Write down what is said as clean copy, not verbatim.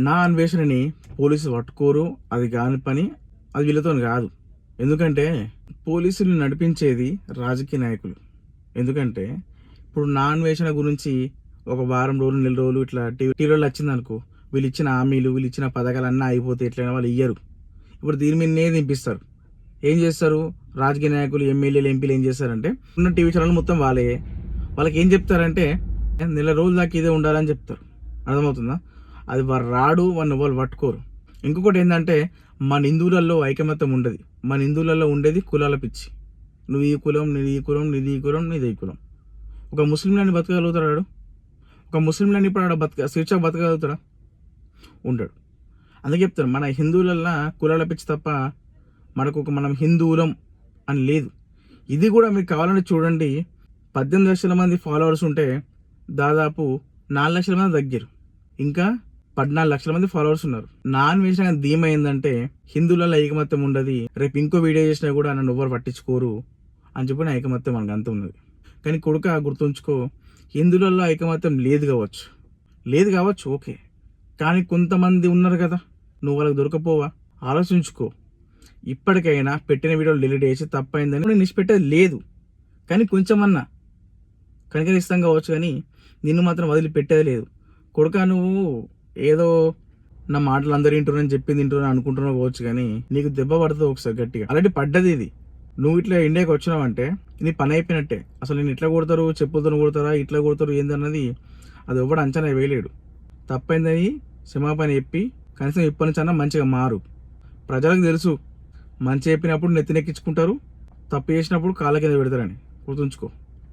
నా అన్వేషణని పోలీసులు పట్టుకోరు, అది కాని పని, అది వీళ్ళతో కాదు. ఎందుకంటే పోలీసులు నడిపించేది రాజకీయ నాయకులు. ఎందుకంటే ఇప్పుడు నా అన్వేషణ గురించి ఒక వారం రోజులు, నెల రోజులు ఇట్లా టీవీలో వచ్చిందనుకో, వీళ్ళు ఇచ్చిన హామీలు, వీళ్ళు ఇచ్చిన పథకాలు అన్నీ అయిపోతే ఎట్లయినా వాళ్ళు ఇయ్యరు. ఇప్పుడు దీని మీదనే దింపిస్తారు. ఏం చేస్తారు రాజకీయ నాయకులు, ఎమ్మెల్యేలు, ఎంపీలు ఏం చేస్తారంటే ఉన్న టీవీ ఛానల్ మొత్తం వాళ్ళకి ఏం చెప్తారంటే నెల రోజుల దాకా ఇదే ఉండాలని చెప్తారు. అర్థమవుతుందా? అది వారు రాడు, వాళ్ళు పట్టుకోరు. ఇంకొకటి ఏంటంటే మన హిందువులలో ఐకమత్యం ఉండదు. మన హిందువులలో ఉండేది కులాల పిచ్చి. నువ్వు ఈ కులం, నీది ఈ కులం, నీది ఈ కులం, నీది ఈ కులం. ఒక ముస్లింలని బతకగలుగుతాడు? ఒక ముస్లింలని ఇప్పుడు ఆడ స్వేచ్ఛగా బతకగలుగుతాడా? ఉంటాడు. అందుకే చెప్తారు మన హిందువులల్లో కులాల పిచ్చి తప్ప మనం హిందువులం అని లేదు. ఇది కూడా మీకు కావాలంటే చూడండి, 18 లక్షల మంది ఫాలోవర్స్ ఉంటే దాదాపు 4 లక్షల మంది తగ్గారు. ఇంకా 14 లక్షల మంది ఫాలోవర్స్ ఉన్నారు. నాన్ వేసిన ధీమా ఏంటంటే హిందువులలో ఐకమత్యం ఉండదు, రేపు ఇంకో వీడియో చేసినా కూడా నన్ను ఎవ్వరు పట్టించుకోరు అని చెప్పిన ఐకమత్యం మనకు అంత ఉన్నది. కానీ కొడుక గుర్తుంచుకో, హిందువులలో ఐకమత్యం లేదు కావచ్చు ఓకే, కానీ కొంతమంది ఉన్నారు కదా, నువ్వు వాళ్ళకి దొరకపోవా? ఆలోచించుకో. ఇప్పటికైనా పెట్టిన వీడియోలు డిలీట్ చేసి తప్పైందని నేను నిష్పెట్టేది లేదు, కానీ కొంచెమన్నా కనికరిస్తాం కావచ్చు, కానీ నిన్ను మాత్రం వదిలిపెట్టేది లేదు. కొడుక నువ్వు ఏదో నా మాటలు అందరూ వింటున్నారని చెప్పింది వింటున్నా అనుకుంటున్నావు కావచ్చు, కానీ నీకు దెబ్బ పడుతుంది ఒకసారి గట్టిగా. ఆల్రెడీ పడ్డది ఇది. నువ్వు ఇట్లా ఇండియాకి వచ్చినావంటే నీ పని అయిపోయినట్టే. అసలు నేను ఇట్లా కొడతారు, చెప్పులతో కొడతారా, ఇట్లా కొడతారు ఏందన్నది అది ఎవడు అంచనా వేయలేడు. తప్పైందని క్షమాపణ చెప్పి కనీసం ఇప్పటి నుంచి అన్నా మంచిగా మారు. ప్రజలకు తెలుసు మంచి చెప్పినప్పుడు నెత్తినెక్కించుకుంటారు, తప్పు చేసినప్పుడు కాళ్ళ కింద పెడతారని. గుర్తుంచుకో.